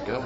Go.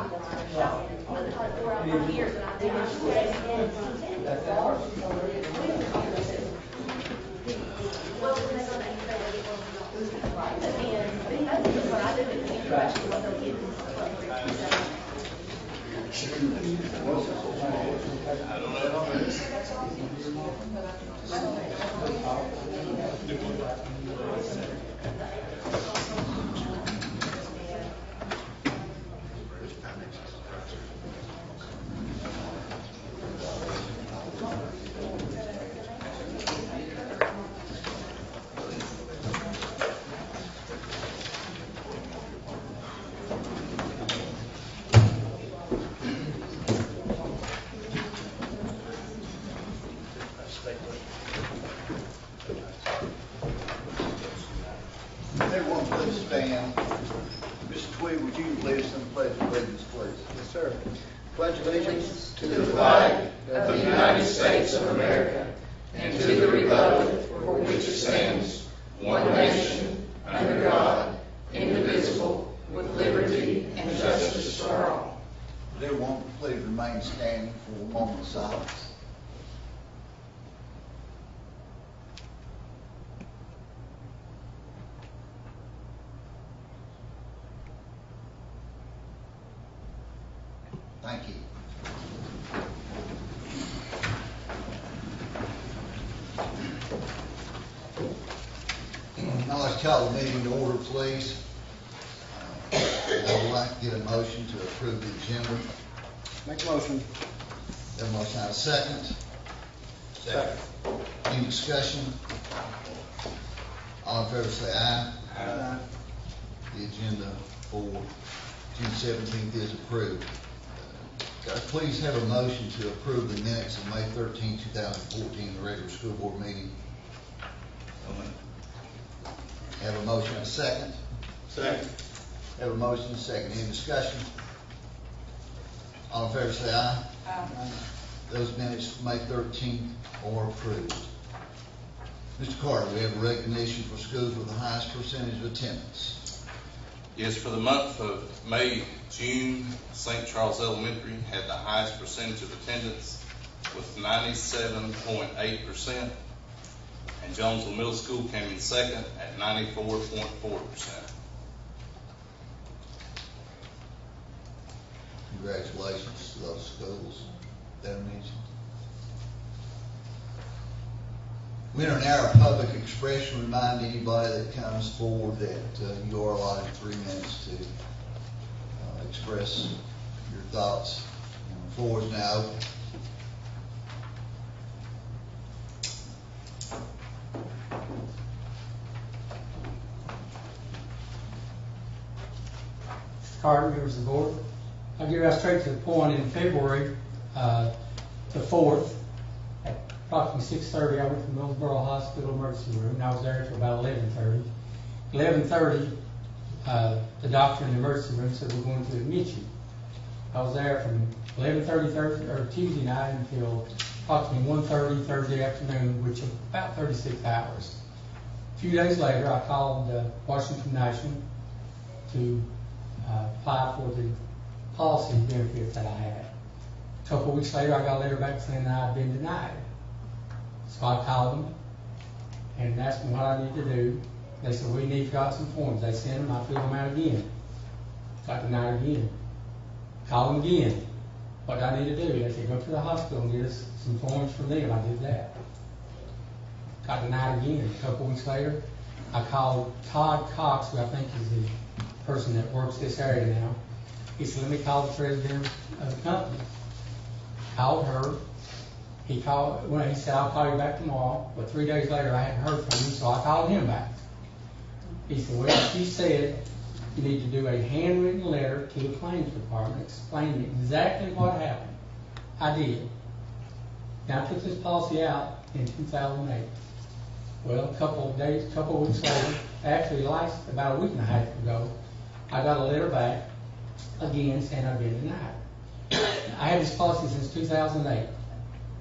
Everyone please stand. Mr. Tweed, would you lead us in the pledge of allegiance, please? Yes, sir. Pledge allegiance To the flag of the United States of America and to the republic for which it stands, one nation, under God, indivisible, with liberty and justice for all. Would everyone please remain standing for a moment of silence? Thank you. Now let's call the meeting to order, please. I would like to get a motion to approve the agenda. Make a motion. Have a motion, have a second. Second. Any discussion? All in favor say aye. Aye. The agenda for June 17th is approved. Could I please have a motion to approve the minutes of May 13, 2014, the regular school board meeting? Have a motion and a second. Second. Have a motion and a second. Any discussion? All in favor say aye. Aye. Those minutes of May 13th are approved. Mr. Carter, we have a recognition for schools with the highest percentage of attendance. Yes, for the month of May, June, St. Charles Elementary had the highest percentage of attendance with 97.8%, and Jonesville Middle School came in second at 94.4%. Congratulations to those schools that I mentioned. We enter now our public expression. Remind anybody that comes forward that you are allotted 3 minutes to express your thoughts. And the floor is now open. Carter, members of the board. I'll get right straight to the point. In February the 4th, at approximately 6:30, I went to Millsboro Hospital emergency room, and I was there until about 11:30. 11:30, the doctor in the emergency room said, "We're going to admit you." I was there from 11:30 Tuesday night until approximately 1:30 Thursday afternoon, which is about 36 hours. A few days later, I called Washington National to apply for the policy benefits that I had. A couple of weeks later, I got a letter back saying that I had been denied. So I called them and asked them what I need to do. They said, "We need to fill out some forms." They sent them, I filled them out again. Got denied again. Called them again. What do I need to do? They said, "Go to the hospital and get us some forms from them." I did that. Got denied again. A couple of weeks later, I called Todd Cox, who I think is the person that works this area now. He said, "Let me call the president of the company." Called her. He said, "I'll call you back tomorrow." But 3 days later, I hadn't heard from him, so I called him back. He said, "Well, she said you need to do a handwritten letter to the claims department explaining exactly what happened." I did. Now, I took this policy out in 2008. Well, a couple of weeks later, actually about a week and a half ago, I got a letter back again saying I've been denied. I had this policy since 2008.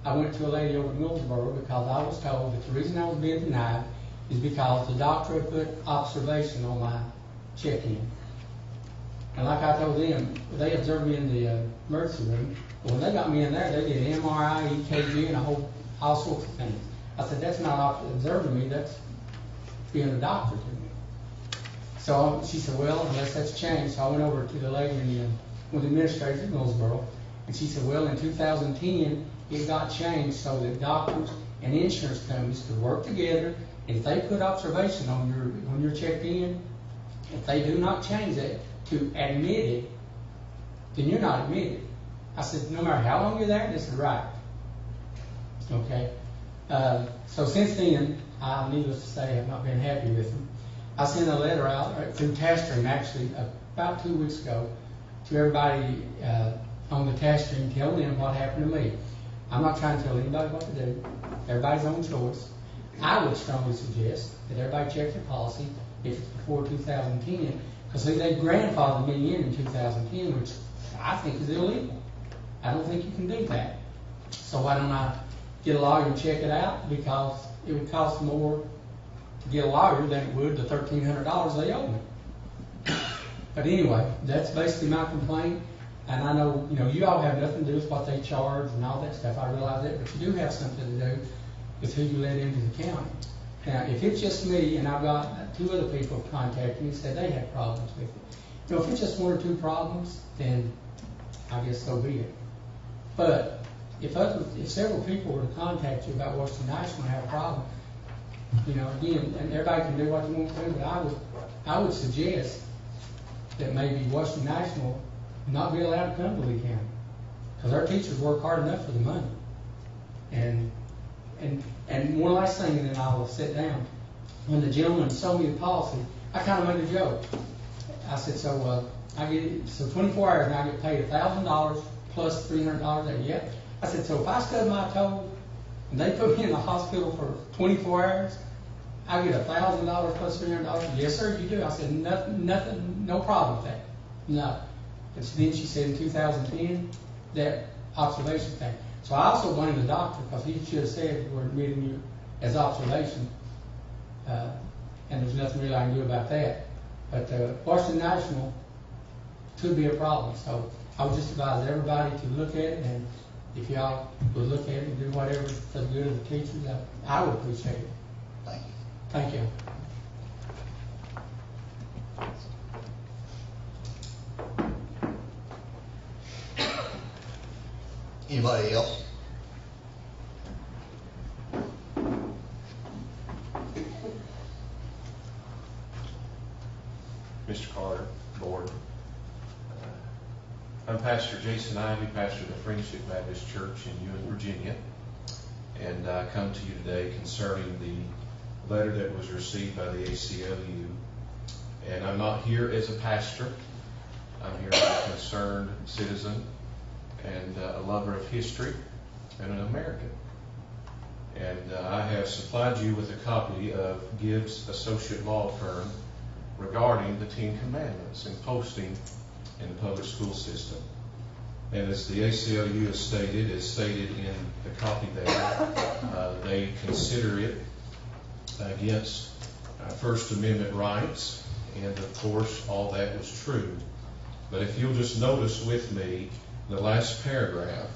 I went to a lady over at Millsboro because I was told that the reason I was being denied is because the doctor had put observation on my check-in. And like I told them, they observed me in the emergency room, but when they got me in there, they did MRI, EKG, and all sorts of things. I said, that's not observing me, that's being a doctor to me. So she said, well, unless that's changed. So I went over to the lady in one of the administrators in Millsboro, and she said, well, in 2010, it got changed so that doctors and insurance companies could work together, and if they put observation on when you're checked in, if they do not change that to admitted, then you're not admitted. I said, no matter how long you're there, this is right. Okay? So since then, needless to say, I've not been happy with them. I sent a letter out through task stream, actually, about 2 weeks ago, to everybody on the task stream, telling them what happened to me. I'm not trying to tell anybody what to do. Everybody's own choice. I would strongly suggest that everybody check their policy if it's before 2010, because they grandfathered me in 2010, which I think is illegal. I don't think you can do that. So why don't I get a lawyer and check it out, because it would cost more to get a lawyer than it would the $1,300 they owe me. But anyway, that's basically my complaint. And I know, you all have nothing to do with what they charge and all that stuff. I realize that, but you do have something to do with who you let into the county. Now, if it's just me, and I've got 2 other people contacting me and said they had problems with it. If it's just 1 or 2 problems, then I guess so be it. But if several people were to contact you about Washington National and have a problem, again, and everybody can do what they want to do, but I would suggest that maybe Washington National not be allowed to come to Lee County, because our teachers work hard enough for the money. And one last thing, and then I'll sit down. When the gentleman sold me the policy, I kind of made a joke. I said, so 24 hours and I get paid $1,000 plus $300 a year. I said, so if I stub my toe and they put me in the hospital for 24 hours, I get $1,000 plus $300. Yes, sir, you do. I said, nothing, no problem with that. No. But then she said in 2010, that observation thing. So I also blame the doctor, because he should have said we're admitting you as observation, and there's nothing really I can do about that. But Washington National could be a problem. So I would just advise everybody to look at it, and if y'all would look at it and do whatever for the good of the teachers, I would appreciate it. Thank you. Thank you. Anybody else? Mr. Carter, Board. I'm Pastor Jason Ivey, pastor of the Friendship Baptist Church in Ewing, Virginia, and I come to you today concerning the letter that was received by the ACLU. And I'm not here as a pastor. I'm here as a concerned citizen and a lover of history and an American. And I have supplied you with a copy of Gibbs Associate Law Firm regarding the 10 Commandments and posting in the public school system. And as the ACLU has stated, as stated in the copy there, they consider it against First Amendment rights, and of course all that was true. But if you'll just notice with me, the last paragraph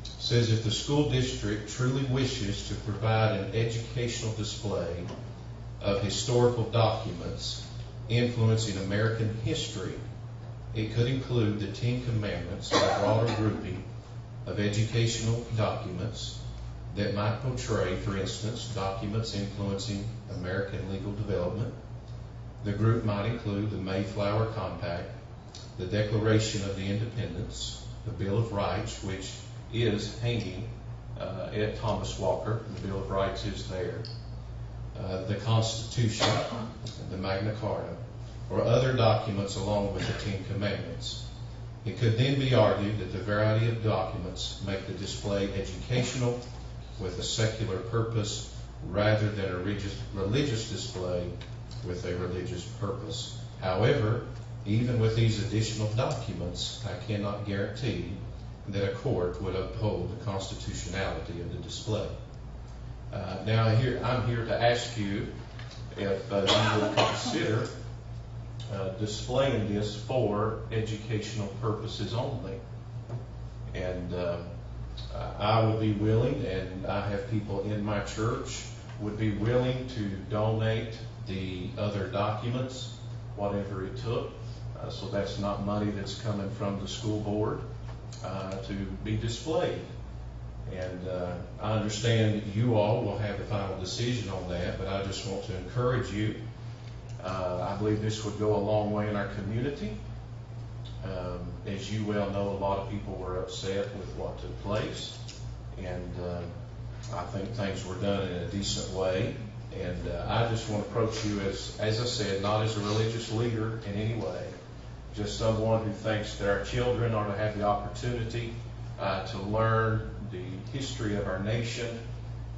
says, if the school district truly wishes to provide an educational display of historical documents influencing American history, it could include the 10 Commandments, a broader grouping of educational documents that might portray, for instance, documents influencing American legal development. The group might include the Mayflower Compact, the Declaration of the Independence, the Bill of Rights, which is hanging at Thomas Walker. The Bill of Rights is there. The Constitution, the Magna Carta, or other documents along with the 10 Commandments. It could then be argued that the variety of documents make the display educational with a secular purpose rather than a religious display with a religious purpose. However, even with these additional documents, I cannot guarantee that a court would uphold the constitutionality of the display. Now, I'm here to ask you if you would consider displaying this for educational purposes only. And I would be willing, and I have people in my church would be willing to donate the other documents, whatever it took. So that's not money that's coming from the school board to be displayed. And I understand you all will have the final decision on that, but I just want to encourage you. I believe this would go a long way in our community. As you well know, a lot of people were upset with what took place, and I think things were done in a decent way. And I just want to approach you as I said, not as a religious leader in any way, just someone who thinks that our children are to have the opportunity to learn the history of our nation.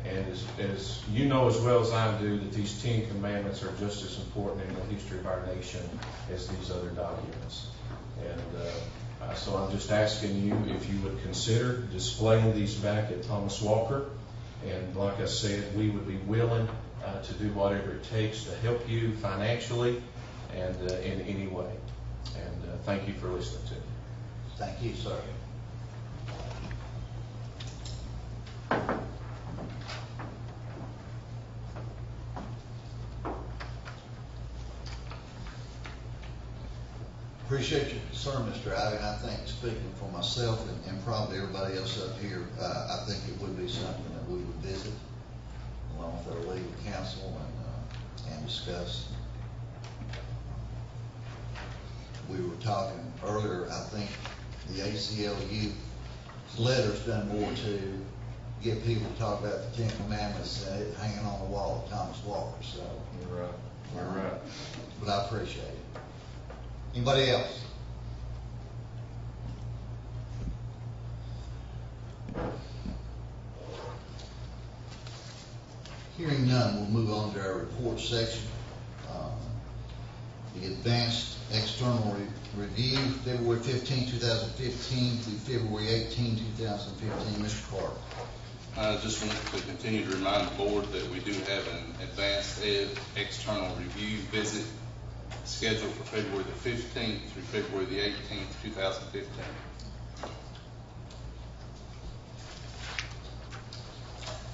And as you know as well as I do, that these 10 Commandments are just as important in the history of our nation as these other documents. And so I'm just asking you if you would consider displaying these back at Thomas Walker. And like I said, we would be willing to do whatever it takes to help you financially and in any way. And thank you for listening to me. Thank you, sir. Appreciate your concern, Mr. Ivy, and I think speaking for myself and probably everybody else up here, I think it would be something that we would visit along with our legal counsel and discuss. We were talking earlier, I think the ACLU letter's done more to get people to talk about the 10 Commandments than it hanging on the wall at Thomas Walker, so. You're right. You're right. But I appreciate it. Anybody else? Hearing none, we'll move on to our report section. The Advanced External Review, February 15, 2015 through February 18, 2015. Mr. Clark. I just want to continue to remind the board that we do have an Advanced Ed External Review visit scheduled for February the 15th through February the 18th, 2015.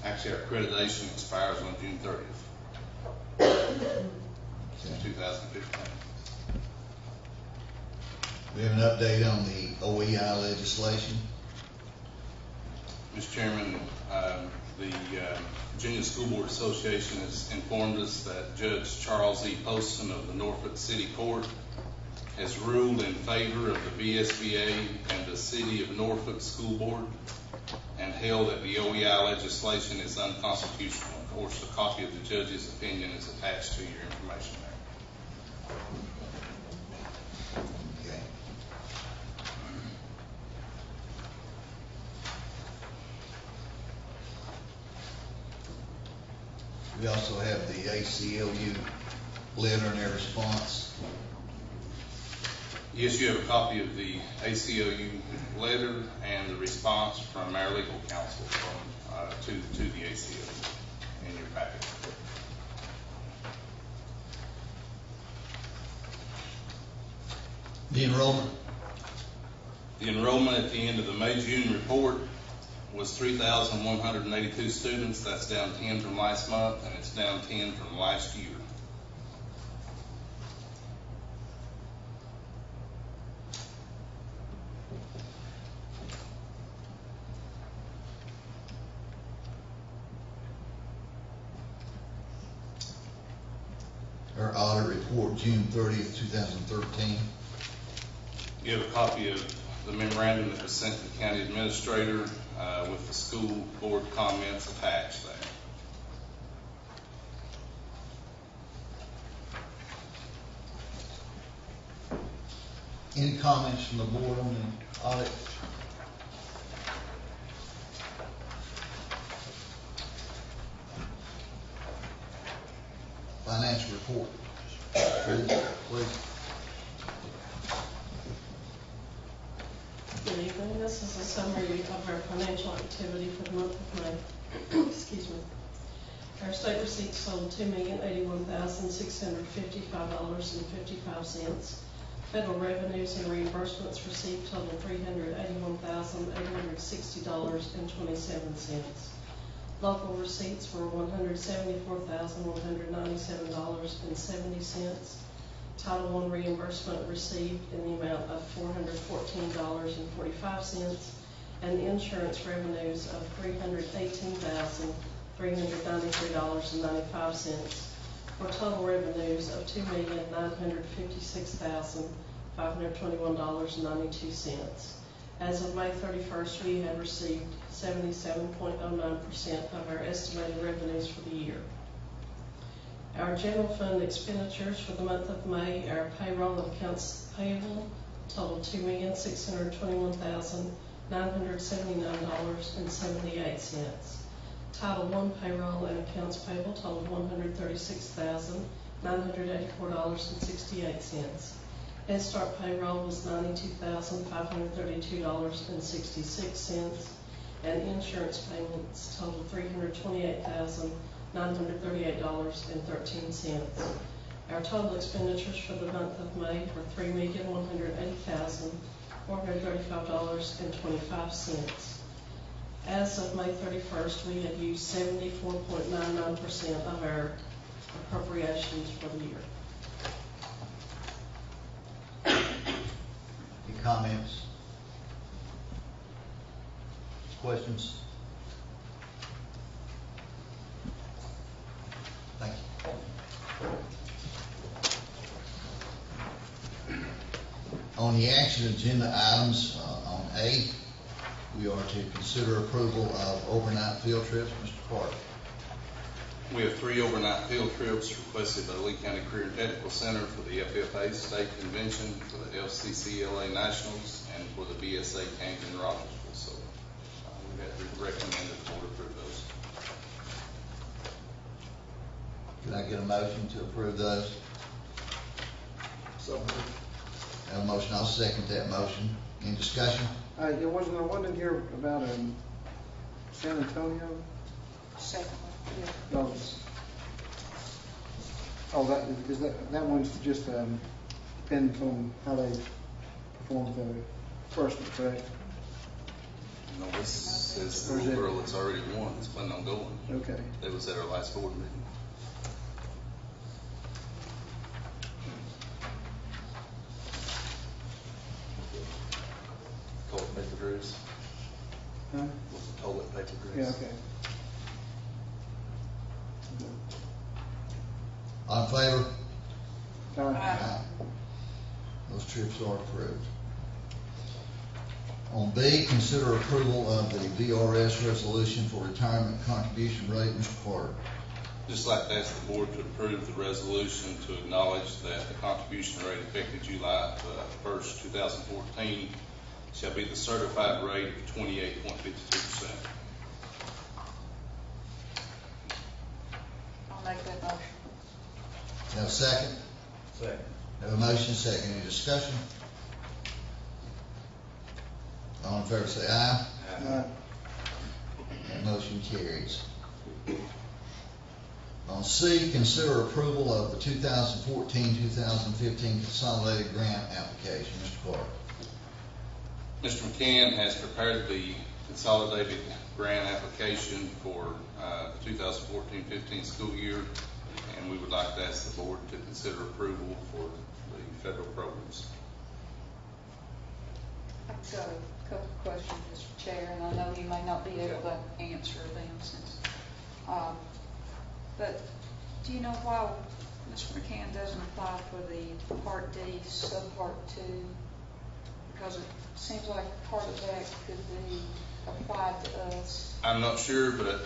Actually, our accreditation expires on June 30th, 2015. We have an update on the OEI legislation. Mr. Chairman, the Virginia School Board Association has informed us that Judge Charles E. Poston of the Norfolk City Court has ruled in favor of the VSBA and the City of Norfolk School Board and held that the OEI legislation is unconstitutional. Of course, a copy of the judge's opinion is attached to your information there. Okay. We also have the ACLU letter and their response. Yes, you have a copy of the ACLU letter and the response from our legal counsel to the ACLU in your packet. The enrollment. The enrollment at the end of the May-June report was 3,182 students. That's down 10 from last month, and it's down 10 from last year. Our audit report, June 30th, 2013. You have a copy of the memorandum that was sent to the county administrator with the school board comments attached there. Any comments from the board on the audit? Financial report. Please. Good evening. This is a summary of our financial activity for the month of May. Excuse me. Our state receipts totaled $2,081,655.55. Federal revenues and reimbursements received totaled $381,860.27. Local receipts were $174,197.70. Title I reimbursement received in the amount of $414.45, and insurance revenues of $318,393.95, for total revenues of $2,956,521.92. As of May 31st, we had received 77.09% of our estimated revenues for the year. Our general fund expenditures for the month of May, our payroll and accounts payable totaled $2,621,979.78. Title I payroll and accounts payable totaled $136,984.68. Head Start payroll was $92,532.66, and insurance payments totaled $328,938.13. Our total expenditures for the month of May were $3,180,435.25. As of May 31st, we had used 74.99% of our appropriations for the year. Any comments? Questions? Thank you. On the action agenda items, on A, we are to consider approval of overnight field trips. Mr. Carter. We have 3 overnight field trips requested by the Lee County Career and Technical Center for the FFA State Convention, for the FCCLA Nationals, and for the BSA Camden Rogersville. So we have recommended the board approve those. Can I get a motion to approve those? So. I have a motion. I'll second that motion. Any discussion? There wasn't one in here about San Antonio? Second. No. Oh, that one's just depending on how they perform the first one, correct? No, this is the little girl that's already won. It's planning on going. Okay. That was at our last board meeting. Toilet paper grease. Huh? Was the toilet paper grease? Yeah, okay. All in favor? Aye. Those trips are approved. On B, consider approval of the VRS resolution for retirement contribution rate. Mr. Carter. Just like to ask the board to approve the resolution to acknowledge that the contribution rate effective July 1st, 2014 shall be the certified rate of 28.52%. I'll make that motion. Have a second? Second. Have a motion, second. Any discussion? All in favor say aye. Aye. That motion carries. On C, consider approval of the 2014-2015 consolidated grant application. Mr. Clark. Mr. McCann has prepared the consolidated grant application for the 2014-15 school year, and we would like to ask the board to consider approval for the federal programs. I've got a couple of questions, Mr. Chair, and I know you may not be able to answer them since, but do you know why Mr. McCann doesn't apply for the Part D, Subpart 2? Because it seems like part of that could be applied to us. I'm not sure, but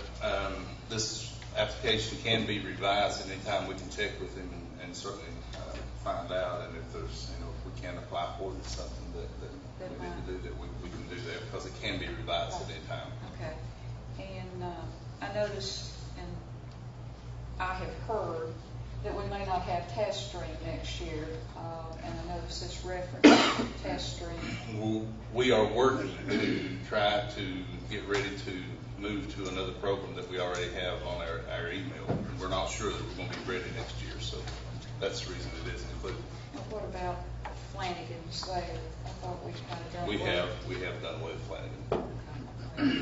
this application can be revised anytime. We can check with him and certainly find out, and if there's, if we can apply for it, something that we need to do, that we can do that, because it can be revised at any time. Okay. And I noticed, and I have heard, that we may not have test stream next year, and I noticed this reference to test stream. We are working to try to get ready to move to another program that we already have on our email. And we're not sure that we're gonna be ready next year, so that's the reason it isn't included. What about Flanagan's there? I thought we kind of done. We away. have done away with Flanagan. Okay.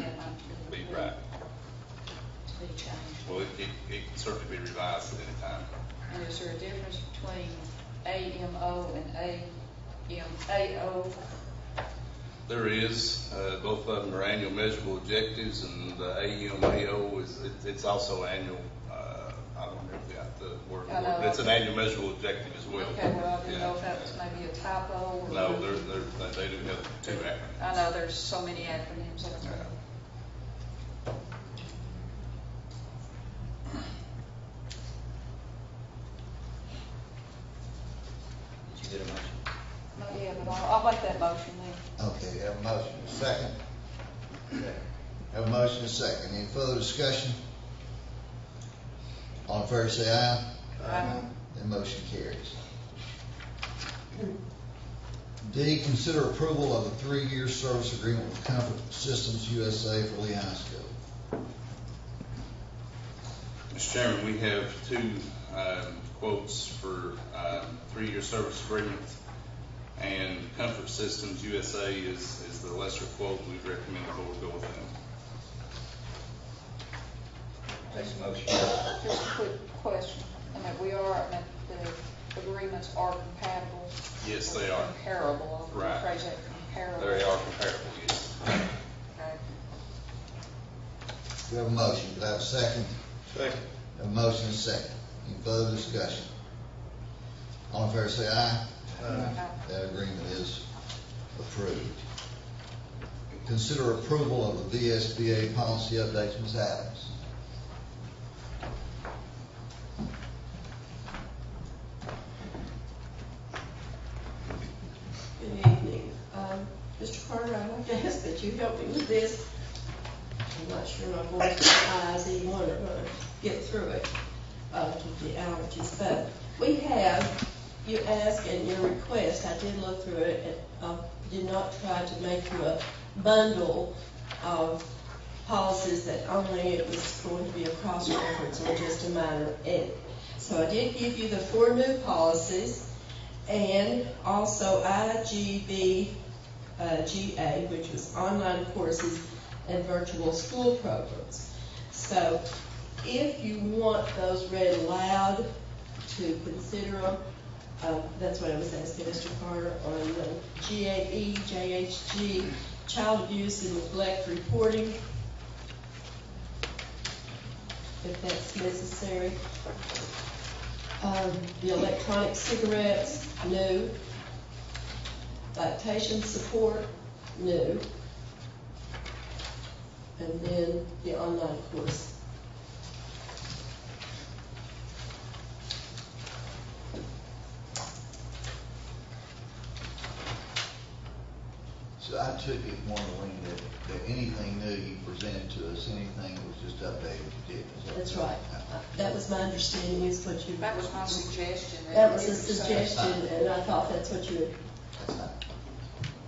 Yeah, might Be right. To be changed. Well, it can certainly be revised at any time. And is there a difference between AMO and AMAO? There is, both of them are annual measurable objectives, and the AMAO it's also annual, I don't remember the word, I know. but it's an annual measurable objective as well. Okay, well, I didn't know if Yeah. that was maybe a typo or. No, they do have two acronyms. I know there's so many acronyms out there. Did you get a motion? Not yet, but I'll make that motion then. Okay, have a motion, a second. Have a motion, a second. Any further discussion? All in favor, say aye. That motion carries. D, consider approval of a 3-year service agreement with Comfort Systems USA for Lee High School. Mr. Chairman, we have two quotes for 3-year service agreements, and Comfort Systems USA is the lesser quote. We recommend the board go with them. Make a motion. Just a quick question. The agreements are compatible? Yes, they are. Comparable, I'll Right. rephrase that, comparable. They are comparable, yes. Okay. We have a motion, do I have a second? Second. Have a motion, and a second. Any further discussion? All in favor, say aye. That agreement is approved. Consider approval of the VSBA policy updates, Ms. Adams. Good evening. Mr. Carter, I'd like to ask that you help me with this. I'm not sure my voice and eyes even are going to get through it, with the allergies. But we have, you ask in your request, I did look through it, and did not try to make you a bundle of policies that only it was going to be a cross-reference or just a minor edit. So I did give you the 4 new policies, and also IGB GA, which was online courses and virtual school programs. So if you want those read aloud to consider them, that's what I was asking Mr. Carter on GAE, JHG, child abuse and neglect reporting, if that's necessary. The electronic cigarettes, new. Lactation support, new. And then the online course. So I took it, Wanda, that anything new you presented to us, anything that was just updated, you did. Is that That's right. That was my understanding is what you. That was my suggestion. That was a suggestion, and I thought that's what you had That's fine.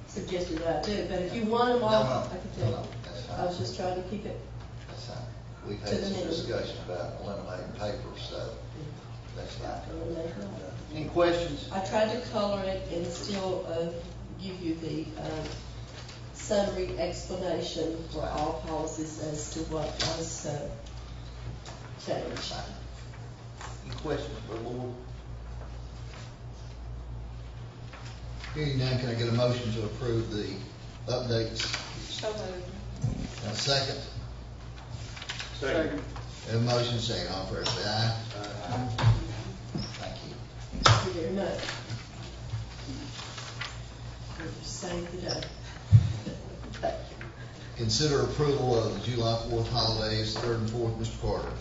suggested that I do. But if you want them all, No, I could tell. no, that's fine. I was just trying to keep it. That's fine. We've To had the some minute. discussion about eliminating paper, so that's fine. Eliminate. Any questions? I tried to color it and still give you the summary explanation for all policies as to what was changed. Any questions for the board? Hearing none, can I get a motion to approve the updates? So moved. And a second? Second. Have a motion, second, all fair say aye. Thank you. Thank you very much. You saved the day. Consider approval of the July 4th holidays, 3rd and 4th, Mr. Carter.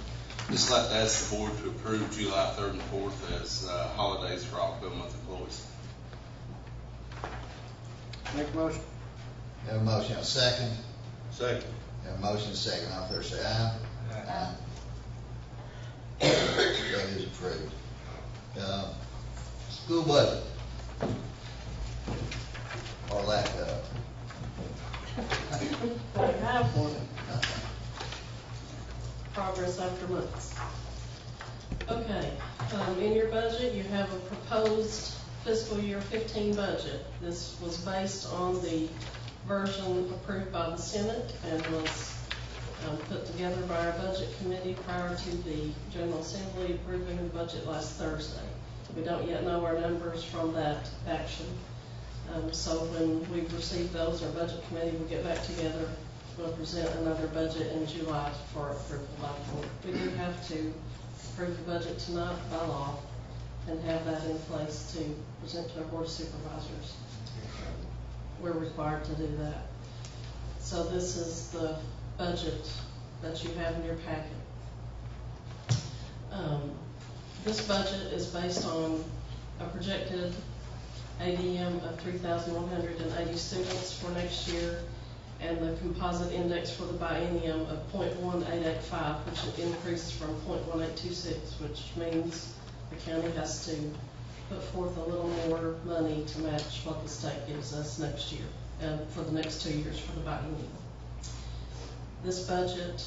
Just like to ask the board to approve July 3rd and 4th as holidays for all government employees. Make a motion. Have a motion, have a second? Second. Have a motion, second, all fair say aye. Aye. That is approved. School budget. Or lack of. I have one. progress after months. Okay, in your budget, you have a proposed fiscal year 15 budget. This was based on the version approved by the Senate and was put together by our budget committee prior to the General Assembly approving the budget last Thursday. We don't yet know our numbers from that action. So when we receive those, our budget committee will get back together. We'll present another budget in July for approval by the board. We do have to approve the budget tonight by law and have that in place to present to our board of supervisors. We're required to do that. So this is the budget that you have in your packet. This budget is based on a projected ADM of 3,180 students for next year, and the composite index for the biennium of 0.1885, which increased from 0.1826, which means the county has to put forth a little more money to match what the state gives us next year, and for the next 2 years for the biennium. This budget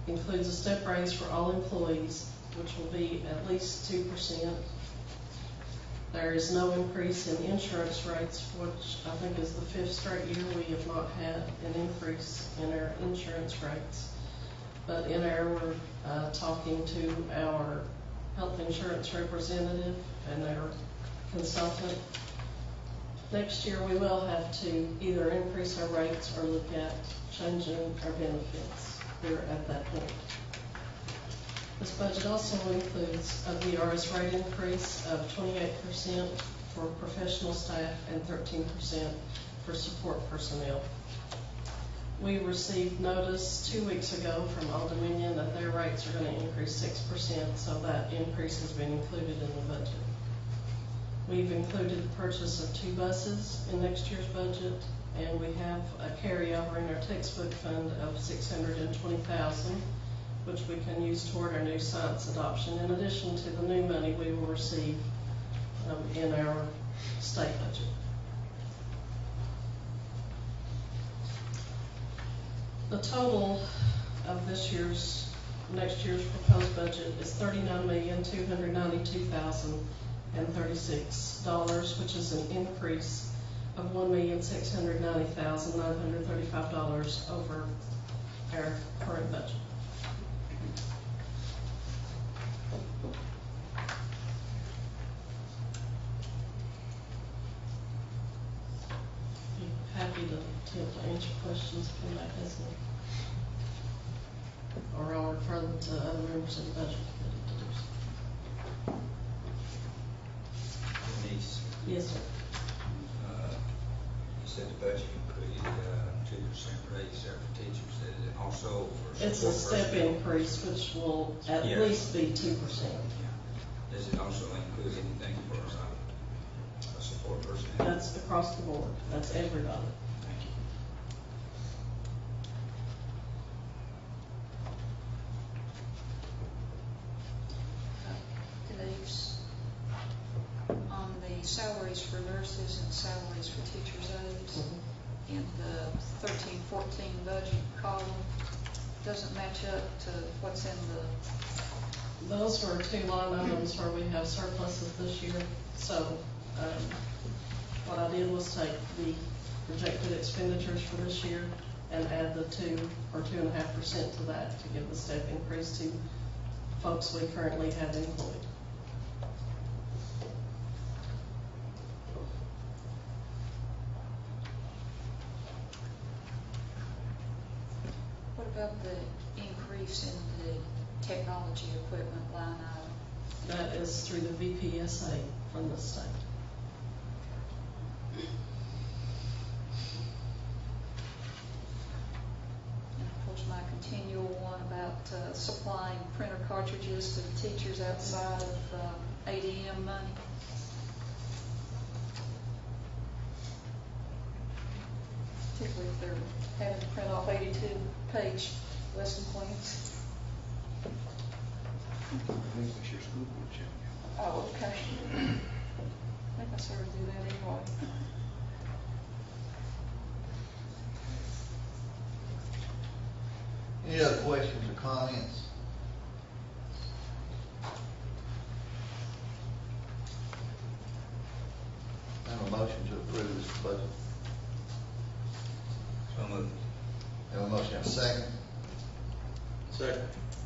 includes a step raise for all employees, which will be at least 2%. There is no increase in insurance rates, which I think is the 5th straight year we have not had an increase in our insurance rates. But in our talking to our health insurance representative and our consultant, next year we will have to either increase our rates or look at changing our benefits. We're at that point. This budget also includes a VRS rate increase of 28% for professional staff and 13% for support personnel. We received notice 2 weeks ago from Old Dominion that their rates are going to increase 6%, so that increase has been included in the budget. We've included the purchase of 2 buses in next year's budget, and we have a carryover in our textbook fund of $620,000, which we can use toward our new science adoption, in addition to the new money we will receive in our state budget. The total of next year's proposed budget is $39,292,036, which is an increase of $1,690,935 over our current budget. Happy to answer questions if anybody has any. Or I'll refer them to other members of the budget committee to do so. Denise, Yes, sir. you said the budget included 2% raise there for teachers. Is it also for It's a support step personnel? increase, which will at Yeah. least be 2%. Yeah. Does it also include anything for support personnel? That's across the board. That's everybody. Thank you. Denise, on the salaries for nurses and salaries for teachers' aides, in the 13-14 budget column, doesn't match up to what's in the, Those were 2 line items where we have surpluses this year. So what I did was take the projected expenditures for this year and add the 2 or 2.5% to that to give the step increase to folks we currently have employed. what about the increase in the technology equipment line item? That is through the VPSA from the state. And of course, my continual one about supplying printer cartridges to the teachers outside of ADM money. Particularly if they're having to print off 82-page lesson plans. I think that's your school board check. Oh, okay. I think I sort of do that anyway. Any other questions or comments? Have a motion to approve this budget. So moved. Have a motion, have a second. Second.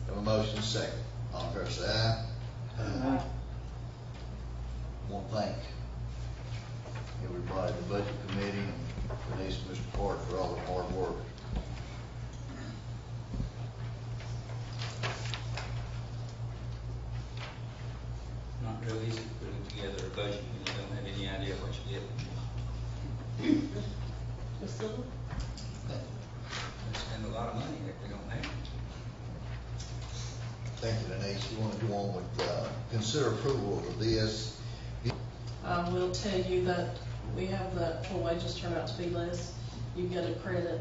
Have a motion, and a second. All in favor, say aye. Aye. Want to thank everybody, the budget committee, and Denise and Mr. Carter for all their hard work. Not real easy putting together a budget when you don't have any idea what you get. Ms. Silver? We spend a lot of money if we don't have it. Thank you, Denise. You want to go on with, consider approval of the VS. I will tell you that we have that full wages turn out to be less. You get a credit.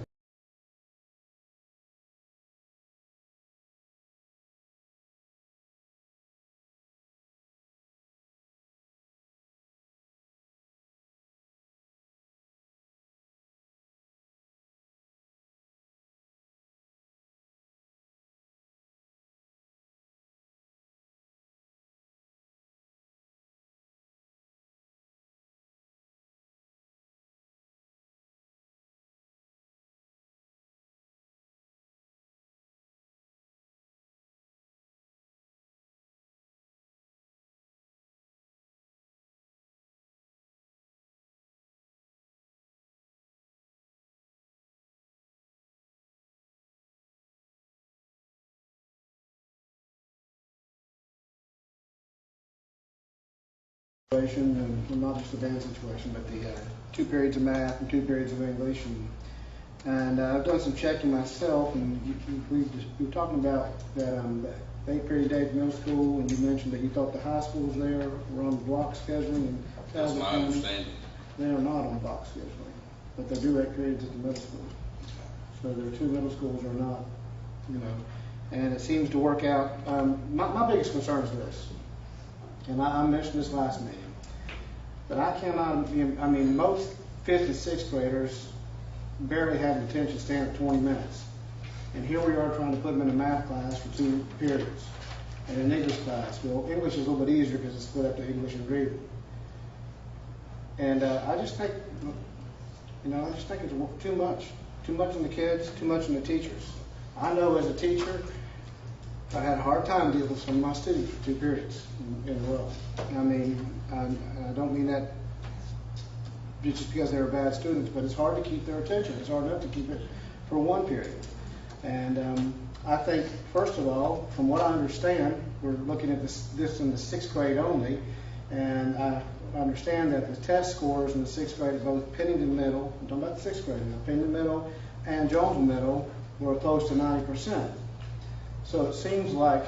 And well, not just the band situation, but the 2 periods of math and 2 periods of English, and I've done some checking myself, and we were talking about that 8-period day at middle school, and you mentioned that you thought the high schools there were on block scheduling, and That's my understanding. they are not on block scheduling, but they do 8 periods at the middle school. So there are 2 middle schools are not, and it seems to work out. My biggest concern is this. And I mentioned this last meeting, but I cannot, most 5th and 6th graders barely have an attention span of 20 minutes. And here we are trying to put them in a math class for 2 periods and an English class. Well, English is a little bit easier because it's split up to English and reading. And I just think it's too much. Too much on the kids, too much on the teachers. I know as a teacher, I had a hard time dealing with some of my students for 2 periods in a row. I don't mean that just because they were bad students, but it's hard to keep their attention. It's hard enough to keep it for 1 period. And I think, first of all, from what I understand, we're looking at this in the 6th grade only, and I understand that the test scores in the 6th grade at both Pennington Middle, I'm talking about the 6th grade now, Pennington Middle and Jonesville Middle were close to 90%. So it seems like,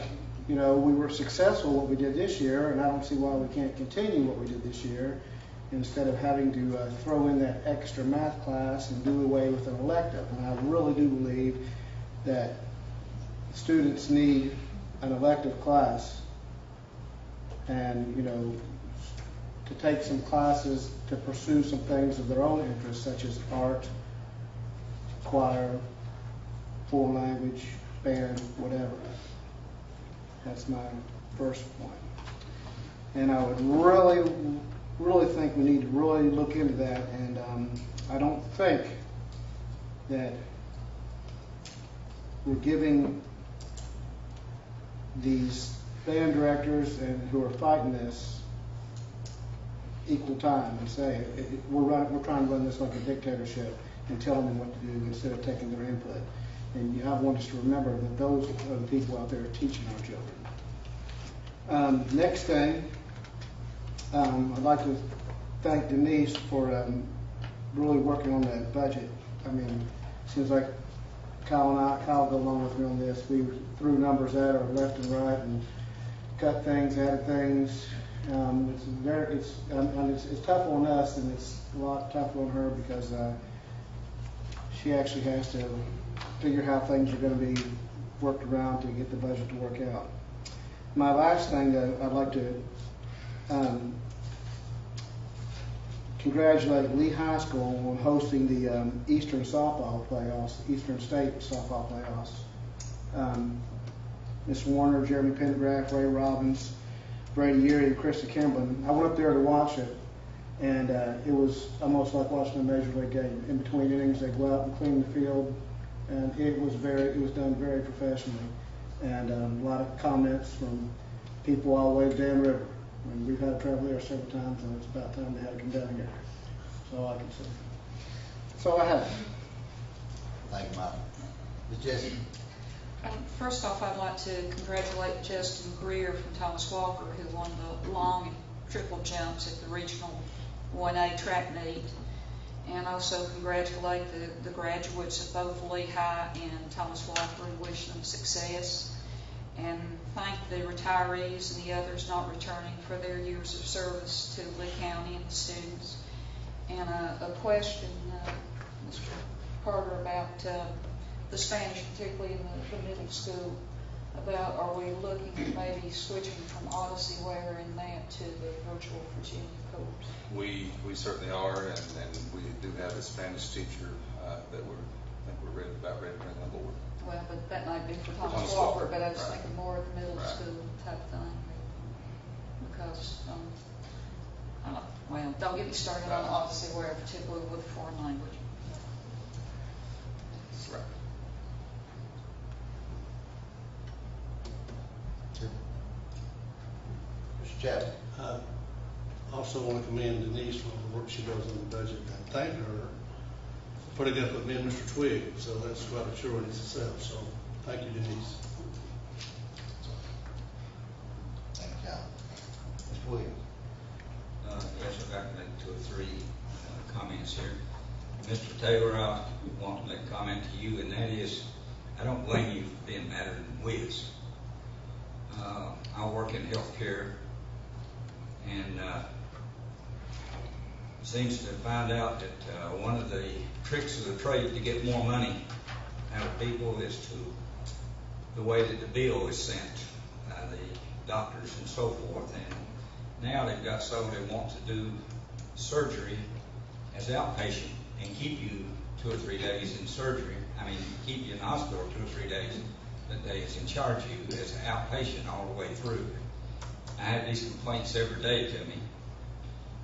we were successful what we did this year, and I don't see why we can't continue what we did this year instead of having to throw in that extra math class and do away with an elective. And I really do believe that students need an elective class and, to take some classes to pursue some things of their own interest, such as art, choir, foreign language, band, whatever. That's my first point. And I would really think we need to really look into that. And I don't think that we're giving these band directors and who are fighting this equal time and say we're trying to run this like a dictatorship and telling them what to do instead of taking their input. And I want us to remember that those are the people out there teaching our children. Next thing, I'd like to thank Denise for really working on that budget. Seems like Kyle go along with me on this. We threw numbers at her left and right and cut things, added things. It's tough on us, and it's a lot tougher on her because she actually has to figure how things are going to be worked around to get the budget to work out. My last thing that I'd like to congratulate Lee High School on hosting the Eastern softball playoffs, Eastern State softball playoffs. Miss Warner, Jeremy Pendergraft, Ray Robbins, Brady Erie, and Krista Kimblin. I went up there to watch it, and it was almost like watching a Major League game. In between innings, they go out and clean the field, and it was done very professionally. And a lot of comments from people all the way downriver. And we've had to travel there several times, and it's about time they had to come down here. That's all I can say. That's all I have. Thank you, Mike. Ms. Jessie? First off, I'd like to congratulate Justin Greer from Thomas Walker, who won the long and triple jumps at the regional 1A track meet. And also congratulate the graduates of both Lehigh and Thomas Walker and wish them success. And thank the retirees and the others not returning for their years of service to Lee County and the students. And a question, Mr. Carter, about the Spanish, particularly in the middle school, about are we looking at maybe switching from Odyssey Ware and that to the virtual Virginia course? We certainly are, and we do have a Spanish teacher that we're ready to bring on board. Well, but that might be for Thomas Thomas Walker, Walker, but I was right. thinking more of the middle Right. school type thing. Because, well, don't get me started on Odyssey Ware, particularly with foreign language. Right. Mr. Chapman? Also want to commend Denise for the work she does on the budget and thank her for putting up with me and Mr. Twigg. So that's quite a chore in itself. So thank you, Denise. Thank you, Cal. Mr. Williams? Yes, I'd like to make 2 or 3 comments here. Mr. Taylor, I want to make a comment to you, and that is, I don't blame you for being madder than Wiz. I work in healthcare, and seems to find out that one of the tricks of the trade to get more money out of people is to the way that the bill is sent, the doctors and so forth. And now they've got so they want to do surgery as outpatient and keep you 2 or 3 days in surgery. I mean, keep you in the hospital 2 or 3 days, but they in charge of you as an outpatient all the way through. I have these complaints every day to me.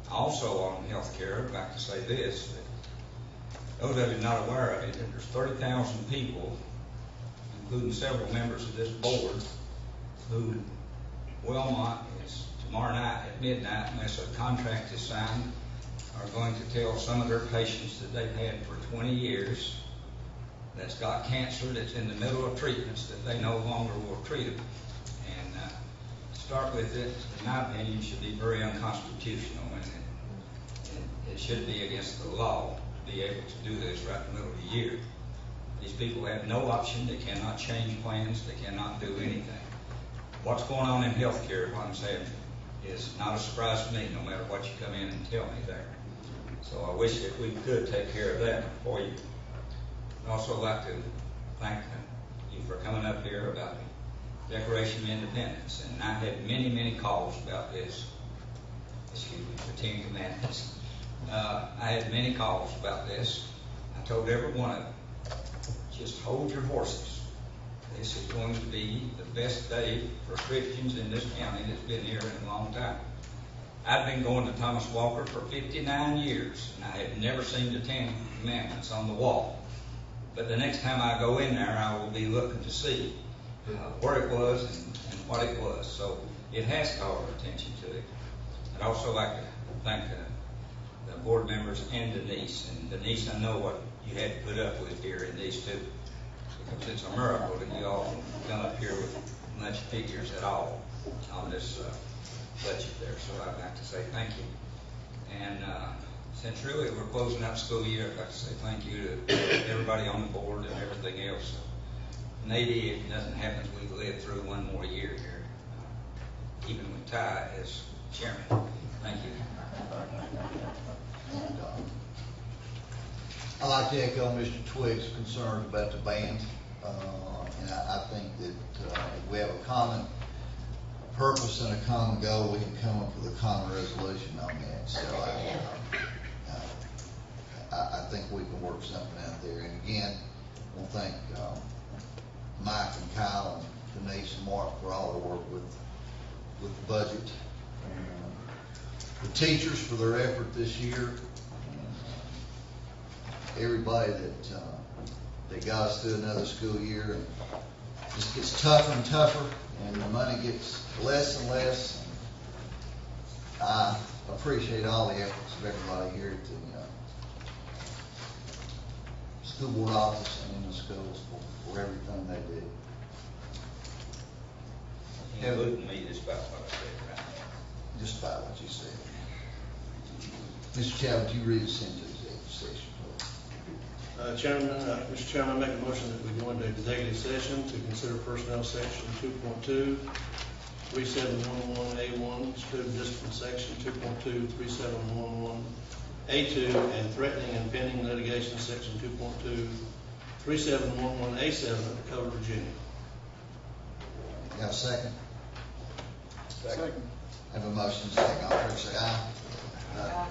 Also on health care, I'd like to say this, that those of you not aware of it, there's 30,000 people, including several members of this board, who Wellmont is tomorrow night at midnight, unless a contract is signed, are going to tell some of their patients that they've had for 20 years that's got cancer, that's in the middle of treatments, that they no longer will treat them. And to start with, it, in my opinion, should be very unconstitutional, and it should be against the law to be able to do this right in the middle of the year. These people have no option. They cannot change plans. They cannot do anything. What's going on in healthcare, what I'm saying, is not a surprise to me, no matter what you come in and tell me there. So I wish that we could take care of that for you. I'd also like to thank you for coming up here about the Declaration of Independence. And I had many, many calls about this. Excuse me, the 10 Commandments. I had many calls about this. I told every one of them, just hold your horses. This is going to be the best day for Christians in this county that's been here in a long time. I've been going to Thomas Walker for 59 years, and I have never seen the 10 Commandments on the wall. But the next time I go in there, I will be looking to see where it was and what it was. So it has called our attention to it. I'd also like to thank the board members and Denise. And Denise, I know what you had to put up with here in these two. Because it's a miracle that you all come up here with much figures at all on this budget there. So I'd like to say thank you. And since really we're closing out the school year, I'd like to say thank you to everybody on the board and everything else. Maybe if nothing happens, we live through one more year here, even with Ty as chairman. Thank you. I'd like to echo Mr. Twig's concerns about the band. And I think that if we have a common purpose and a common goal, we can come up with a common resolution on that. So I think we can work something out there. And again, I want to thank Mike and Kyle and Denise and Mark for all their work with the budget. The teachers for their effort this year. Everybody that got us through another school year. And it just gets tougher and tougher, and the money gets less and less. I appreciate all the efforts of everybody here at the school board office and in the schools for everything they do. Including me, just about what I said right now. Just about what you said. Mr. Chad, would you read us into executive session, please? Mr. Chairman, I make a motion that we go into executive session to consider personnel section 2.2, 3711A1, student discipline section 2.2, 3711A2, and threatening and pending litigation section 2.2, 3711A7 of the Code of Virginia. You have a second? Second. Have a motion, second. All in favor, say aye. Aye.